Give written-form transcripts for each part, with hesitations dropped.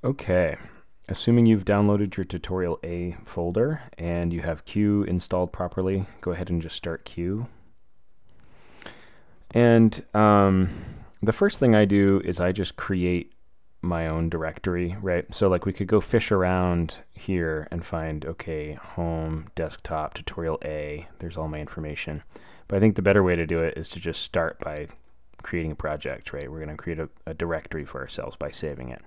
Okay, assuming you've downloaded your Tutorial A folder and you have Q installed properly, go ahead and just start Q. And the first thing I do is I just create my own directory, right? So like we could go fish around here and find, okay, home, desktop, Tutorial A, there's all my information. But I think the better way to do it is to just start by creating a project, right? We're going to create a directory for ourselves by saving it.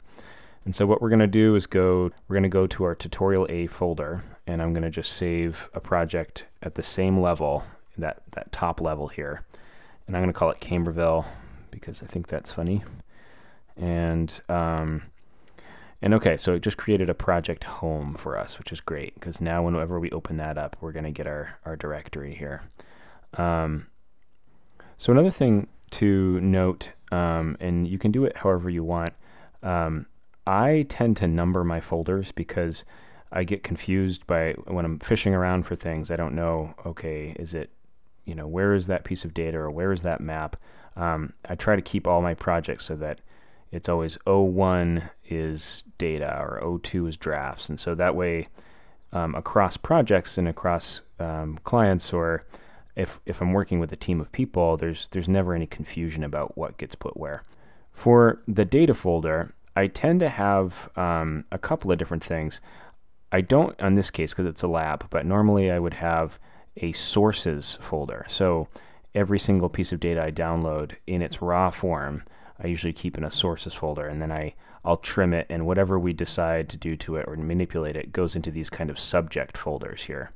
And so what we're going to do is we're going to go to our Tutorial A folder, and I'm going to just save a project at the same level, that top level here. And I'm going to call it Camberville because I think that's funny. And okay, so it just created a project home for us, which is great because now whenever we open that up, we're going to get our directory here. So another thing to note, and you can do it however you want, I tend to number my folders because I get confused by when I'm fishing around for things. I don't know, okay, is it, where is that piece of data or where is that map? I try to keep all my projects so that it's always O1 is data or O2 is drafts. And so that way, across projects and across clients, or if I'm working with a team of people, there's never any confusion about what gets put where. For the data folder, I tend to have a couple of different things. I don't in this case because it's a lab, but normally I would have a sources folder. So every single piece of data I download in its raw form, I usually keep in a sources folder, and then I'll trim it, and whatever we decide to do to it or manipulate it goes into these kind of subject folders here.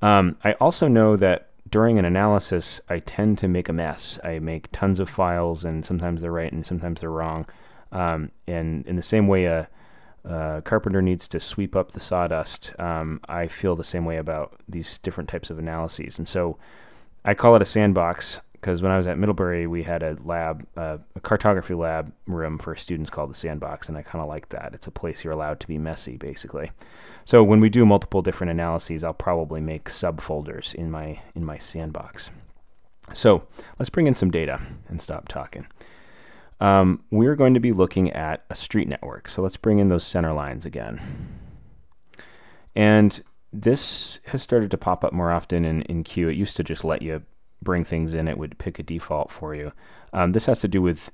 I also know that during an analysis, I tend to make a mess. I make tons of files, and sometimes they're right and sometimes they're wrong. And in the same way a carpenter needs to sweep up the sawdust, I feel the same way about these different types of analyses. And so I call it a sandbox because when I was at Middlebury, we had a lab, a cartography lab room for students called the sandbox, and I kind of like that. It's a place you're allowed to be messy, basically. So when we do multiple different analyses, I'll probably make subfolders in my sandbox. So let's bring in some data and stop talking. We're going to be looking at a street network. So let's bring in those center lines again. And this has started to pop up more often in Q. It used to just let you bring things in. It would pick a default for you. This has to do with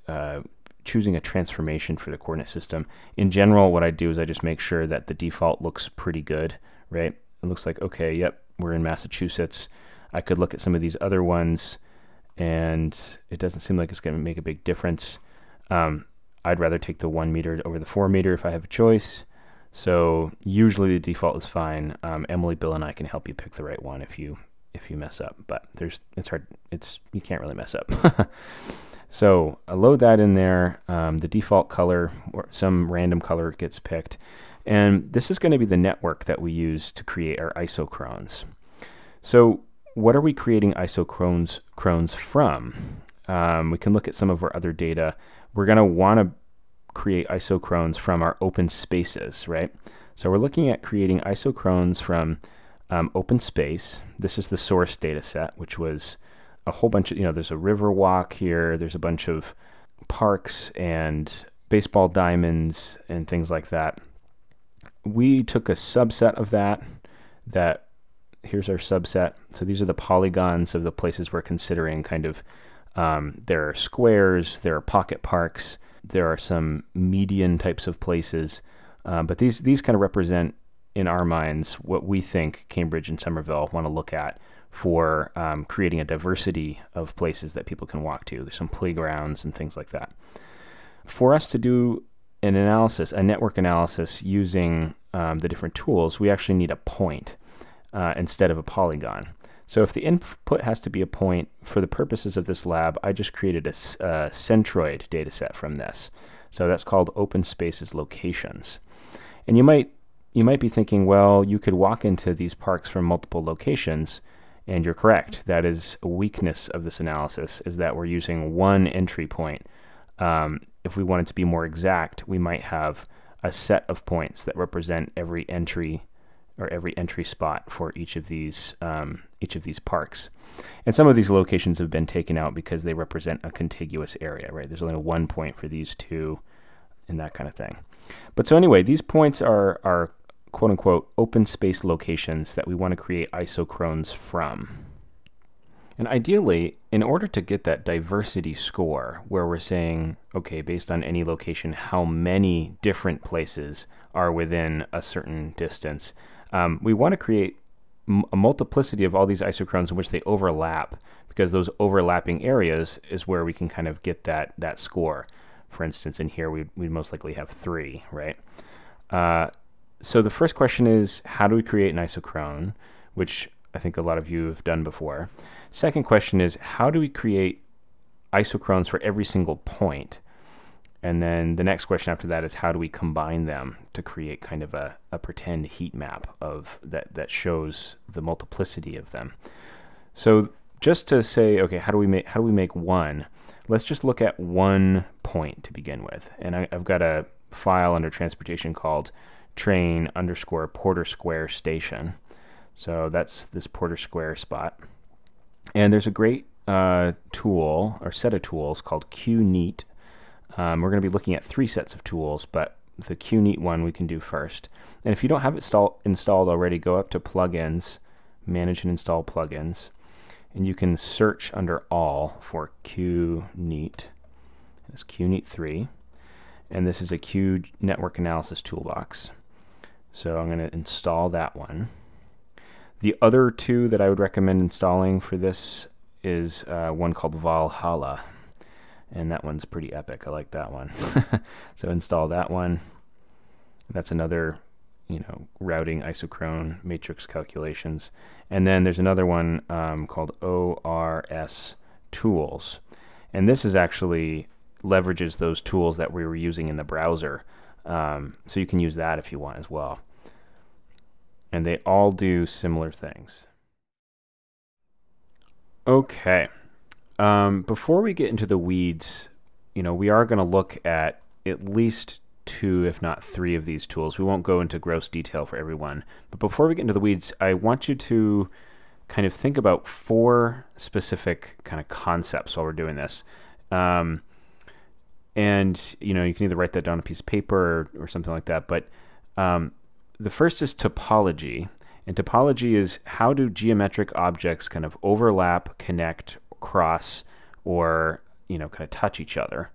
choosing a transformation for the coordinate system. In general, what I do is I just make sure that the default looks pretty good, right? It looks like, okay, yep, we're in Massachusetts. I could look at some of these other ones, and it doesn't seem like it's going to make a big difference. I'd rather take the 1 meter over the 4 meter if I have a choice. So usually the default is fine. Emily, Bill, and I can help you pick the right one if you mess up. But it's hard. You can't really mess up. So I load that in there. The default color or some random color gets picked, and this is going to be the network that we use to create our isochrones. So what are we creating isochrones from? We can look at some of our other data. We're going to want to create isochrones from our open spaces, right? So we're looking at creating isochrones from open space. This is the source data set, which was a whole bunch of, there's a river walk here, there's a bunch of parks and baseball diamonds and things like that. We took a subset of that. Here's our subset. So these are the polygons of the places we're considering kind of. There are squares, there are pocket parks, there are some median types of places, but these kind of represent, in our minds, what we think Cambridge and Somerville want to look at for creating a diversity of places that people can walk to. There's some playgrounds and things like that. For us to do an analysis, a network analysis using the different tools, we actually need a point instead of a polygon. So if the input has to be a point, for the purposes of this lab, I just created a centroid data set from this. So that's called open spaces locations. And you might be thinking, well, you could walk into these parks from multiple locations, and you're correct. That is a weakness of this analysis, is that we're using one entry point. If we wanted to be more exact, we might have a set of points that represent every entry or every entry spot for each of these parks. And some of these locations have been taken out because they represent a contiguous area, right? There's only one point for these two and that kind of thing. But so anyway, these points are quote-unquote open space locations that we want to create isochrones from. And ideally, in order to get that diversity score, where we're saying, okay, based on any location, how many different places are within a certain distance, we want to create a multiplicity of all these isochrones in which they overlap, because those overlapping areas is where we can kind of get that score. For instance, in here, we'd most likely have 3, right? So the first question is, how do we create an isochrone, which I think a lot of you have done before. Second question is, how do we create isochrones for every single point? And then the next question after that is, how do we combine them to create kind of a pretend heat map of that shows the multiplicity of them? So just to say, okay, how do we make one? Let's just look at one point to begin with. And I've got a file under transportation called train_Porter Square Station. So that's this Porter Square spot. And there's a great tool or set of tools called QNeat. We're going to be looking at 3 sets of tools, but the QNeat one we can do first. And if you don't have it installed already, go up to Plugins, Manage and Install Plugins, and you can search under All for QNeat. It's QNeat 3, and this is a Q Network Analysis Toolbox. So I'm going to install that one. The other 2 that I would recommend installing for this is one called Valhalla, and that one's pretty epic. I like that one. So install that one. That's another, routing isochrone matrix calculations. And then there's another one called ORS Tools, and this is actually leverages those tools that we were using in the browser. So you can use that if you want as well. And they all do similar things. Okay. Before we get into the weeds, we are going to look at least 2, if not 3 of these tools. We won't go into gross detail for everyone. But before we get into the weeds, I want you to kind of think about 4 specific kind of concepts while we're doing this. And, you can either write that down on a piece of paper or something like that. But the first is topology. And topology is, how do geometric objects kind of overlap, connect, cross, or kind of touch each other?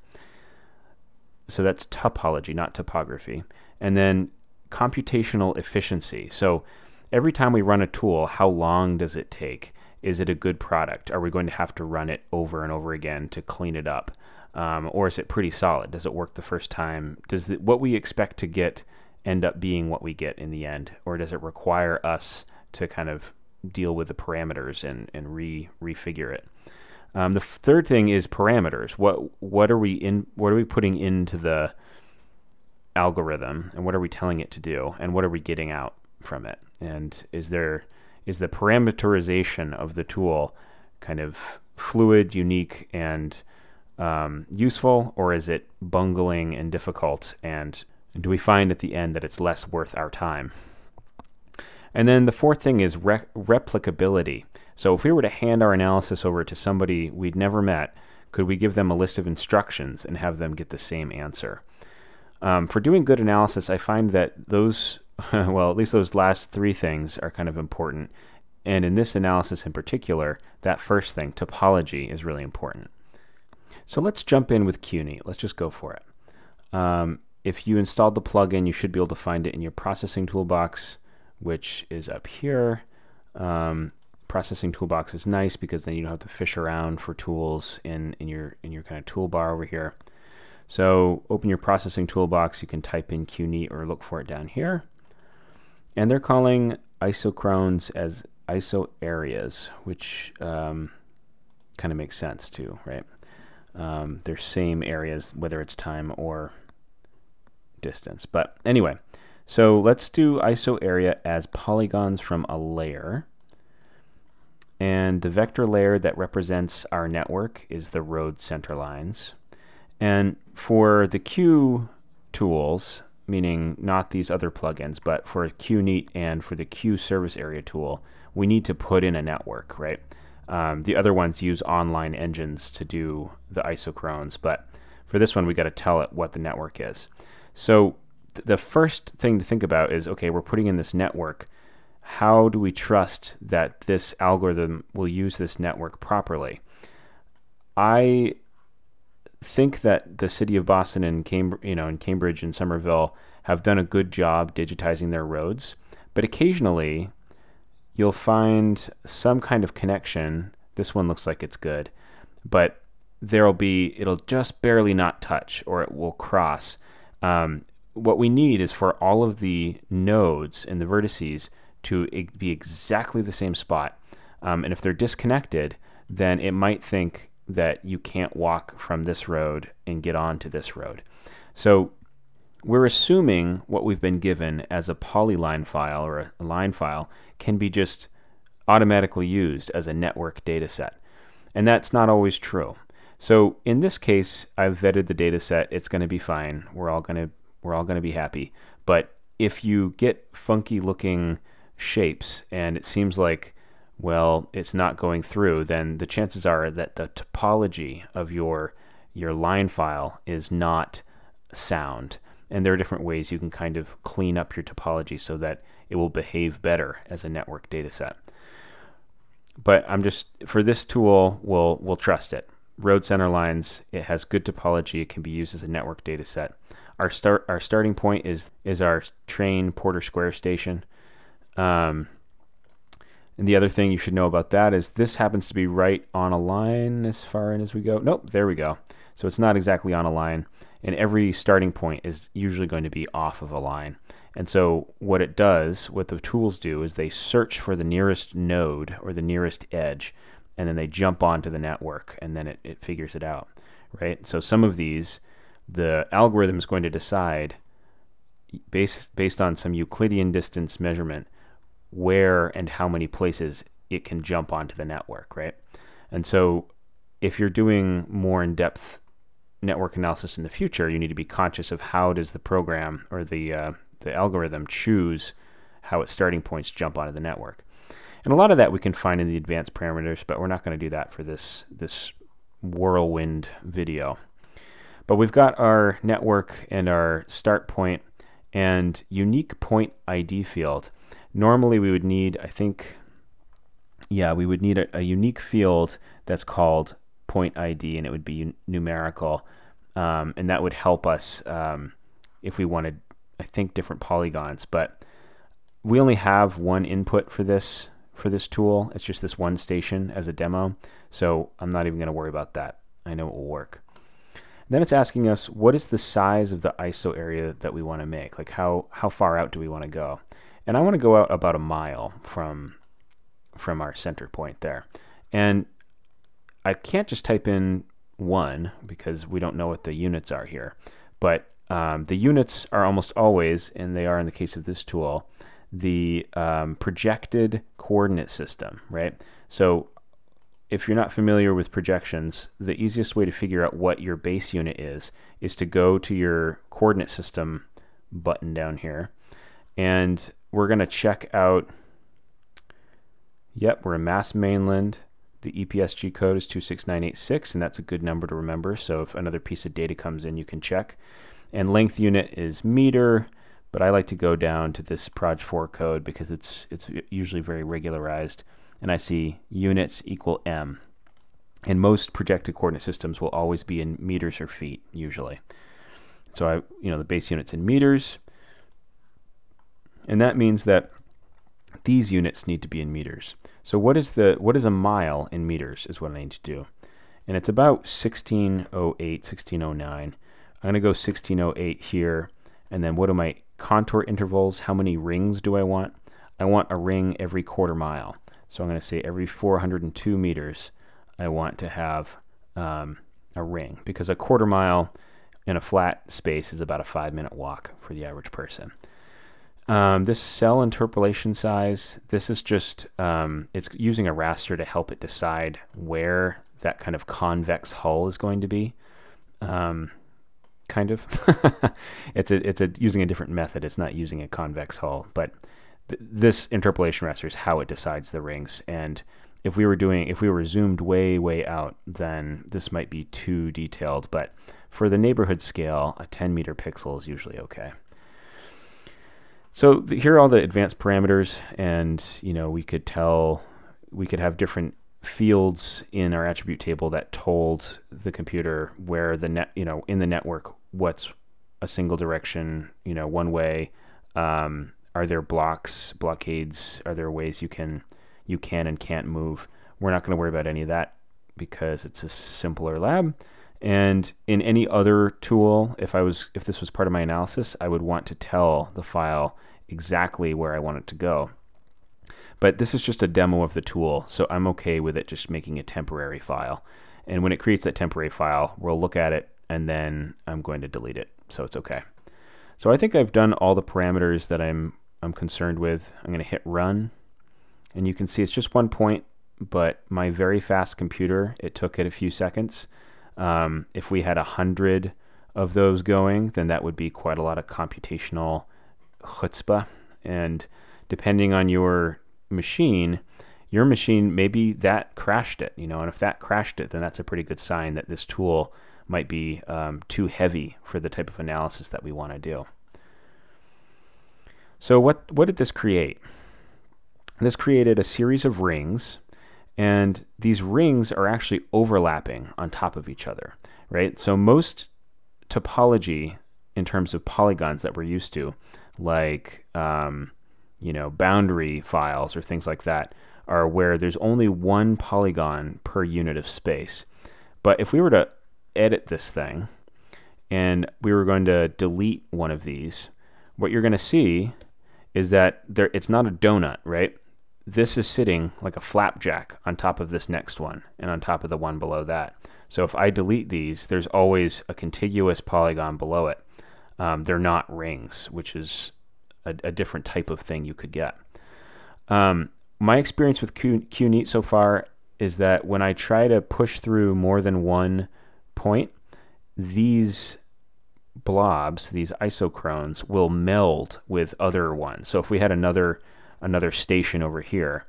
So that's topology, not topography. And then computational efficiency. So every time we run a tool, how long does it take? Is it a good product? Are we going to have to run it over and over again to clean it up? Or is it pretty solid? Does it work the first time? Does what we expect to get end up being what we get in the end? Or does it require us to kind of deal with the parameters and refigure it? The third thing is parameters. What are we putting into the algorithm, and what are we telling it to do, and what are we getting out from it? And is the parameterization of the tool kind of fluid, unique, and useful, or is it bungling and difficult, and do we find at the end that it's less worth our time? And then the fourth thing is replicability. So if we were to hand our analysis over to somebody we'd never met, could we give them a list of instructions and have them get the same answer? For doing good analysis, I find that those, well, at least those last 3 things are kind of important. And in this analysis in particular, that first thing, topology, is really important. So let's jump in with QNeat. Let's just go for it. If you installed the plugin, you should be able to find it in your processing toolbox, which is up here. Processing toolbox is nice because then you don't have to fish around for tools in your kind of toolbar over here. So open your processing toolbox. You can type in QNeat or look for it down here. And they're calling isochrones as iso areas, which kind of makes sense too, right? They're same areas, whether it's time or distance. But anyway, so let's do iso area as polygons from a layer. And the vector layer that represents our network is the road center lines. And for the Q tools, meaning not these other plugins, but for QNeat and for the Q service area tool, we need to put in a network, right? The other ones use online engines to do the isochrones, but for this one we got to tell it what the network is. So the first thing to think about is, okay, we're putting in this network. How do we trust that this algorithm will use this network properly? I think that the city of Boston and Cambridge and Somerville have done a good job digitizing their roads, but occasionally you'll find some kind of connection. This one looks like it's good, but it'll just barely not touch, or it will cross. What we need is for all of the nodes and the vertices to be exactly the same spot. And if they're disconnected, then it might think that you can't walk from this road and get onto this road. So we're assuming what we've been given as a polyline file or a line file can be just automatically used as a network data set. And that's not always true. So in this case, I've vetted the data set. It's going to be fine. We're all going to be happy. But if you get funky looking shapes and it seems like, well, it's not going through, then the chances are that the topology of your line file is not sound. And there are different ways you can kind of clean up your topology so that it will behave better as a network data set. But for this tool, we'll trust it. Road center lines, it has good topology, it can be used as a network data set. Our starting point is our train Porter Square station. And the other thing you should know about that is this happens to be right on a line as far in as we go. Nope, there we go. So it's not exactly on a line, and every starting point is usually going to be off of a line. And so what the tools do is they search for the nearest node or the nearest edge, and then they jump onto the network, and then it figures it out, right? So some of these, the algorithm is going to decide based on some Euclidean distance measurement where and how many places it can jump onto the network, right? And so if you're doing more in-depth network analysis in the future, you need to be conscious of how does the program or the algorithm choose how its starting points jump onto the network. And a lot of that we can find in the advanced parameters, but we're not going to do that for this whirlwind video. But we've got our network and our start point and unique point ID field. Normally we would need, we would need a unique field that's called point ID, and it would be numerical, and that would help us if we wanted, different polygons. But we only have one input for this tool. It's just this one station as a demo, so I'm not even going to worry about that. I know it will work. Then it's asking us, what is the size of the ISO area that we want to make? Like how far out do we want to go? And I want to go out about a mile from our center point there. And I can't just type in 1 because we don't know what the units are here. But the units are almost always, and they are in the case of this tool, the projected coordinate system, right? So if you're not familiar with projections, the easiest way to figure out what your base unit is to go to your coordinate system button down here, and we're going to check out, we're in Mass Mainland. The EPSG code is 26986, and that's a good number to remember, so if another piece of data comes in, you can check. And length unit is meter, but I like to go down to this Proj4 code because it's usually very regularized, and I see units equal m. And most projected coordinate systems will always be in meters or feet, usually. So the base unit's in meters, and that means that these units need to be in meters. So what is a mile in meters is what I need to do. And it's about 1608, 1609. I'm going to go 1608 here, and then what are my contour intervals? How many rings do I want? I want a ring every quarter mile. So I'm going to say every 402 meters I want to have a ring, because a quarter mile in a flat space is about a 5-minute walk for the average person. This cell interpolation size, this is just, it's using a raster to help it decide where that kind of convex hull is going to be. Kind of. It's using a different method. It's not using a convex hull, but this interpolation raster is how it decides the rings. And if we were zoomed way out, then this might be too detailed. But for the neighborhood scale, a 10-meter pixel is usually okay. So here are all the advanced parameters, and we could have different fields in our attribute table that told the computer where the net, in the network, what's a single direction, one way. Are there blockades? Are there ways you can and can't move? We're not going to worry about any of that because it's a simpler lab. And in any other tool, if this was part of my analysis, I would want to tell the file exactly where I want it to go. But this is just a demo of the tool, so I'm okay with it just making a temporary file. And when it creates that temporary file, we'll look at it, and then I'm going to delete it, so it's okay. So I think I've done all the parameters that I'm concerned with. I'm going to hit run, and you can see it's just 1 point, but my very fast computer, it took it a few seconds. If we had 100 of those going, then that would be quite a lot of computational chutzpah. And depending on your machine, maybe that crashed it, and if that crashed it, then that's a pretty good sign that this tool might be too heavy for the type of analysis that we want to do. So what did this create? This created a series of rings, and these rings are actually overlapping on top of each other, right? So most topology in terms of polygons that we're used to, like boundary files or things like that, are where there's only one polygon per unit of space. But if we were to edit this thing and we were going to delete one of these, what you're going to see is that it's not a donut, right? This is sitting like a flapjack on top of this next one and on top of the one below that. So if I delete these, there's always a contiguous polygon below it. They're not rings, which is a different type of thing you could get. My experience with QNeat so far is that when I try to push through more than one point, these blobs, these isochrones, will meld with other ones. So if we had another station over here,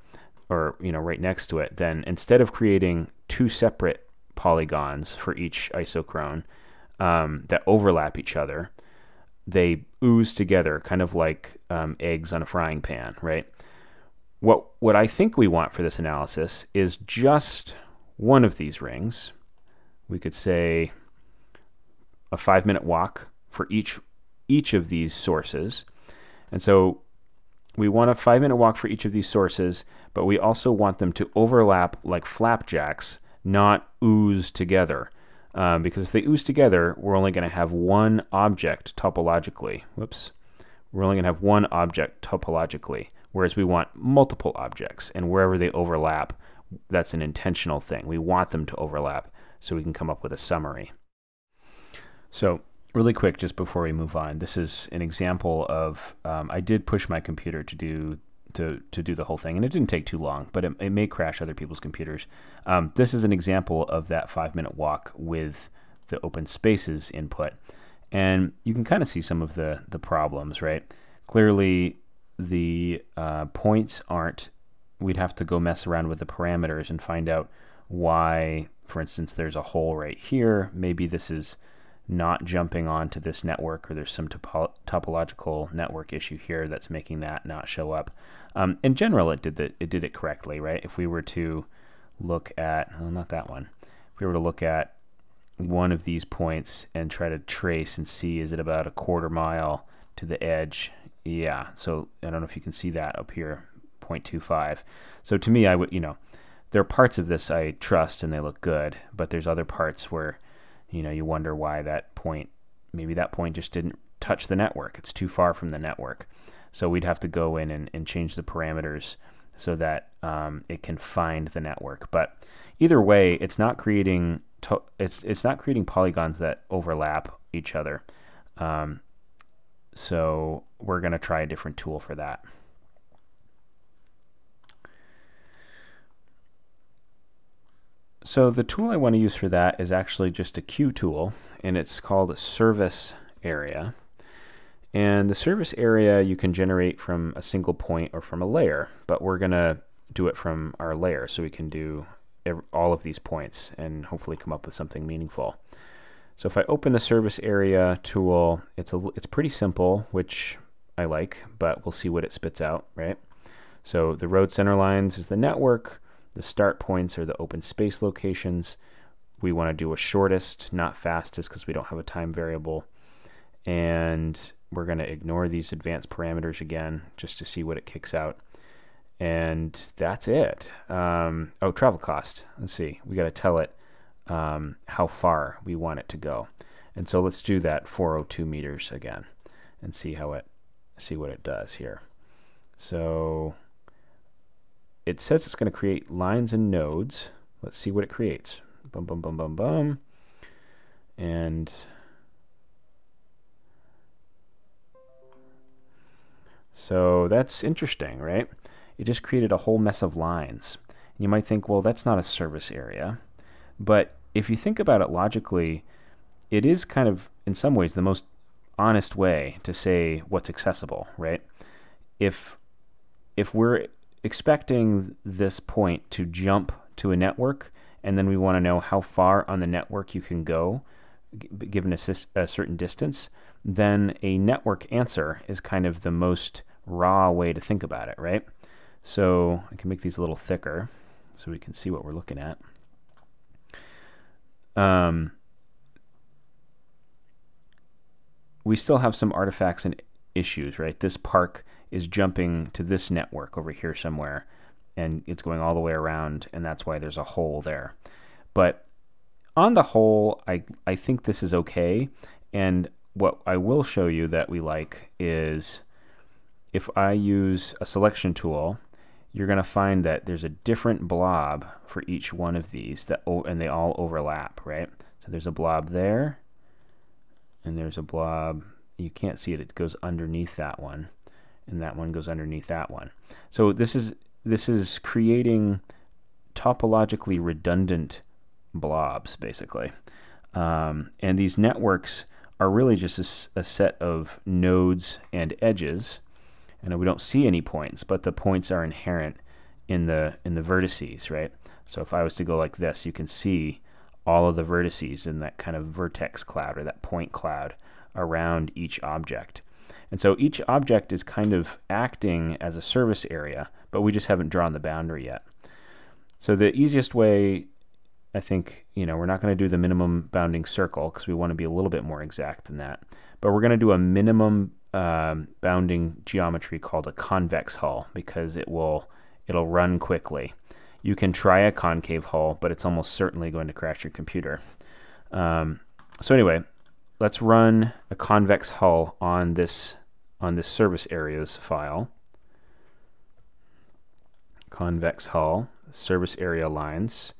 or right next to it, then instead of creating two separate polygons for each isochrone that overlap each other, they ooze together, kind of like eggs on a frying pan, right? What I think we want for this analysis is just one of these rings. We could say a 5-minute walk for each of these sources. And so we want a 5-minute walk for each of these sources, but we also want them to overlap like flapjacks, not ooze together. Because if they ooze together, we're only going to have one object topologically. Whoops. We're only going to have one object topologically, whereas we want multiple objects. And wherever they overlap, that's an intentional thing. We want them to overlap so we can come up with a summary. So really quick, just before we move on, this is an example of, I did push my computer to do the whole thing, and it didn't take too long, but it may crash other people's computers. This is an example of that 5-minute walk with the open spaces input, and you can kind of see some of the problems, right? Clearly, the points aren't. We'd have to go mess around with the parameters and find out why, for instance, there's a hole right here. Maybe this is not jumping onto this network, or there's some topological network issue here that's making that not show up. In general, it did it correctly, right? If we were to look at, well, not that one. If we were to look at one of these points and try to trace and see, is it about a 1/4 mile to the edge? Yeah, so I don't know if you can see that up here, 0.25. So to me, I would, there are parts of this I trust and they look good, but there's other parts where you wonder why maybe that point just didn't touch the network. It's too far from the network. So we'd have to go in and change the parameters so that it can find the network. But either way, it's not creating it's not creating polygons that overlap each other. So we're going to try a different tool for that. So the tool I want to use for that is actually just a Q tool, and it's called a service area. And the service area you can generate from a single point or from a layer, but we're going to do it from our layer, so we can do all of these points and hopefully come up with something meaningful. So if I open the service area tool, it's pretty simple, which I like, but we'll see what it spits out, right? So the road center lines is the network. The start points are the open space locations. We want to do a shortest, not fastest, because we don't have a time variable. And we're going to ignore these advanced parameters again, just to see what it kicks out. And that's it. Oh, travel cost. Let's see. We got to tell it how far we want it to go. And so let's do that 402 meters again and see what it does here. So it says it's going to create lines and nodes. Let's see what it creates. Bum, bum, bum, bum, bum. And so that's interesting, right? It just created a whole mess of lines. You might think, well, that's not a service area. But if you think about it logically, it is kind of, in some ways, the most honest way to say what's accessible, right? If we're expecting this point to jump to a network, and then we want to know how far on the network you can go, given a certain distance, then a network answer is kind of the most raw way to think about it, right? So I can make these a little thicker so we can see what we're looking at. We still have some artifacts and issues, right? This park is jumping to this network over here somewhere, and it's going all the way around, and that's why there's a hole there. But on the whole, I think this is okay, and what I will show you that we like is if I use a selection tool, you're going to find that there's a different blob for each one of these, and they all overlap, right? So there's a blob there, and there's a blob, you can't see it, it goes underneath that one, and that one goes underneath that one. So this is creating topologically redundant blobs, basically. And these networks are really just a set of nodes and edges, and we don't see any points, but the points are inherent in the vertices, right? So if I was to go like this, you can see all of the vertices in that kind of vertex cloud or that point cloud around each object. And so each object is kind of acting as a service area, but we just haven't drawn the boundary yet. So the easiest way, I think, we're not going to do the minimum bounding circle because we want to be a little bit more exact than that. But we're going to do a minimum bounding geometry called a convex hull because it'll run quickly. You can try a concave hull, but it's almost certainly going to crash your computer. So anyway, let's run a convex hull on this service areas file. Convex hull, service area lines,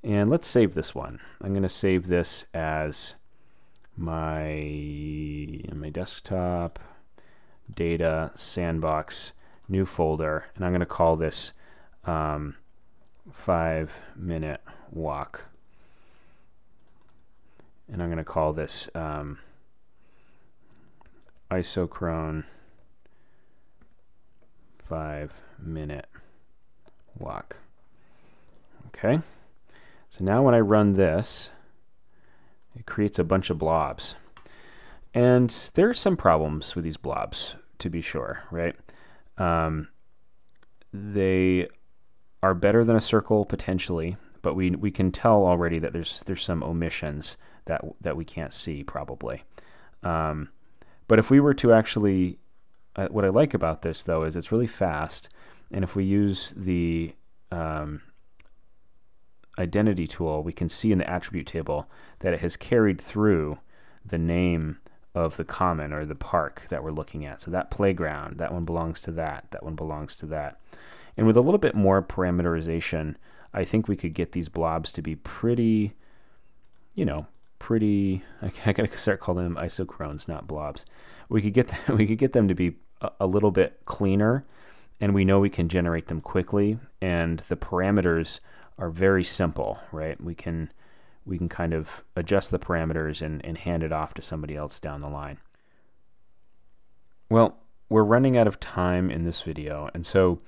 and let's save this one. I'm going to save this as my desktop, data, sandbox, new folder, and I'm going to call this 5-minute walk. And I'm going to call this Isochrone 5-minute walk. Okay, so now when I run this, it creates a bunch of blobs. And there are some problems with these blobs, to be sure, right? They are better than a circle potentially, but we can tell already that there's some omissions that we can't see probably. But if we were to actually, what I like about this though is it's really fast, and if we use the identity tool, we can see in the attribute table that it has carried through the name of the common or the park that we're looking at. So that playground, that one belongs to that, that one belongs to that. And with a little bit more parameterization, I think we could get these blobs to be pretty, I gotta start calling them isochrones, not blobs. We could get them to be a little bit cleaner, and we know we can generate them quickly, and the parameters are very simple, right? We can kind of adjust the parameters and hand it off to somebody else down the line. Well, we're running out of time in this video, and so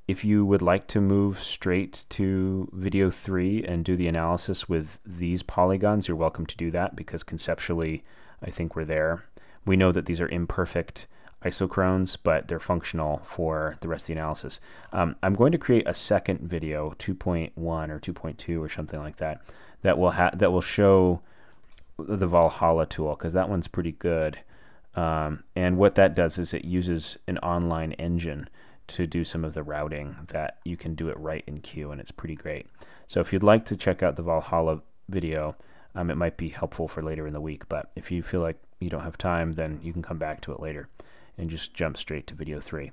if you would like to move straight to video 3 and do the analysis with these polygons, you're welcome to do that because conceptually I think we're there. We know that these are imperfect Isochrones, but they're functional for the rest of the analysis. I'm going to create a second video, 2.1 or 2.2 or something like that, that will show the Valhalla tool, because that one's pretty good. And what that does is it uses an online engine to do some of the routing that you can do it right in Q, and it's pretty great. So if you'd like to check out the Valhalla video, it might be helpful for later in the week, but if you feel like you don't have time, then you can come back to it later and just jump straight to video 3.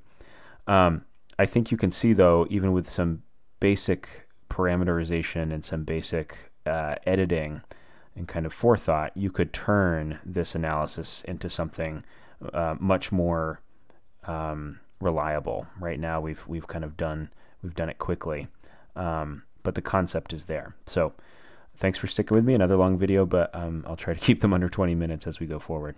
I think you can see, though, even with some basic parameterization and some basic editing and kind of forethought, you could turn this analysis into something much more reliable. Right now, we've done it quickly, but the concept is there. So, thanks for sticking with me. Another long video, but I'll try to keep them under 20 minutes as we go forward.